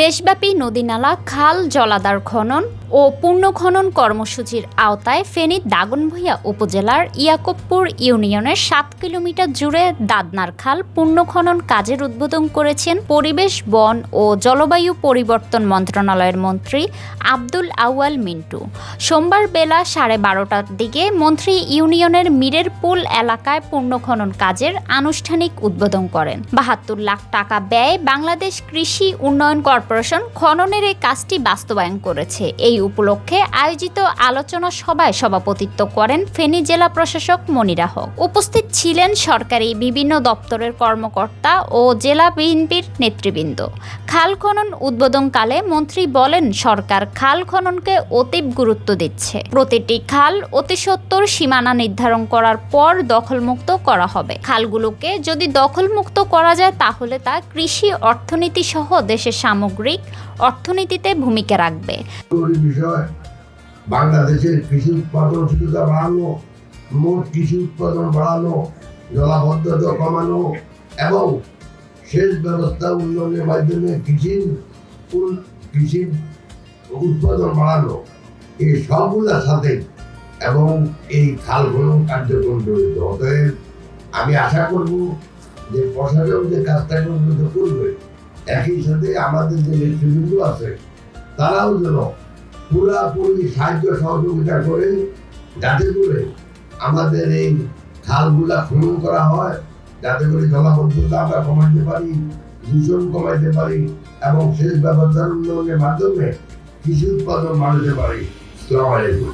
দেশব্যাপী নদীনালা, খাল, জলাধার খনন ও পুনর্খনন কর্মসূচির আওতায় ফেনীর দাগনভূঞা উপজেলার ইয়াকুবপুর ইউনিয়নের ৭ কিলোমিটার জুড়ে দাদনার খাল পুনর্খনন কাজের উদ্বোধন করেছেন পরিবেশ, বন ও জলবায়ু পরিবর্তন মন্ত্রণালয়ের মন্ত্রী আব্দুল আউয়াল মিন্টু। সোমবার বেলা 12:30টার দিকে মন্ত্রী ইউনিয়নের মিরেরপুল এলাকায় পুনর্খনন কাজের আনুষ্ঠানিক উদ্বোধন করেন। ৭২ লাখ টাকা ব্যয়ে বাংলাদেশ কৃষি উন্নয়ন কর্পোরেশন খননের এই কাজটি বাস্তবায়ন করেছে। এই উপলক্ষে আয়োজিত আলোচনা সভায় সভাপতিত্ব করেন ফেনী জেলা প্রশাসক মনিরা হক। উপস্থিত ছিলেন সরকারি বিভিন্ন দপ্তরের কর্মকর্তা ও জেলা বিএনপির নেতৃবৃন্দ। খাল খনন উদ্বোধনকালে মন্ত্রী বলেন, সরকার খাল খননকে অতীব গুরুত্ব দিচ্ছে। প্রতিটি খাল অতি সত্বর সীমানা নির্ধারণ করার পর দখলমুক্ত করা হবে। খালগুলোকে যদি দখলমুক্ত করা যায় তাহলে তা কৃষি অর্থনীতি সহ দেশের সামগ্রিক অর্থনীতিতে ভূমিকা রাখবে। বাংলাদেশের কৃষি উৎপাদনশীলতা বাড়ানো, মোট কৃষি উৎপাদন বাড়ানো, জলাবদ্ধতা কমানো এবং সেচ ব্যবস্থা উন্নয়নের মাধ্যমে কৃষির উৎপাদন বাড়ানো, এই সবগুলোর সাথে এবং এই খাল খনন কার্যক্রম জড়িত। অতএব আমি আশা করব যে প্রশাসন যে কাজটা করবে, একই সাথে আমাদের যে নেতৃবৃন্দ আছে তারাও যেন পুরাপুরি সাহায্য সহযোগিতা করে, যাতে করে আমাদের এই খালগুলা খনন করা হয়, যাতে করে জলাবদ্ধতা আমরা কমাইতে পারি, দূষণ কমাইতে পারি এবং সেচ ব্যবস্থার উন্নয়নের মাধ্যমে কৃষি উৎপাদন বাড়াতে পারি। আসসালামু আলাইকুম।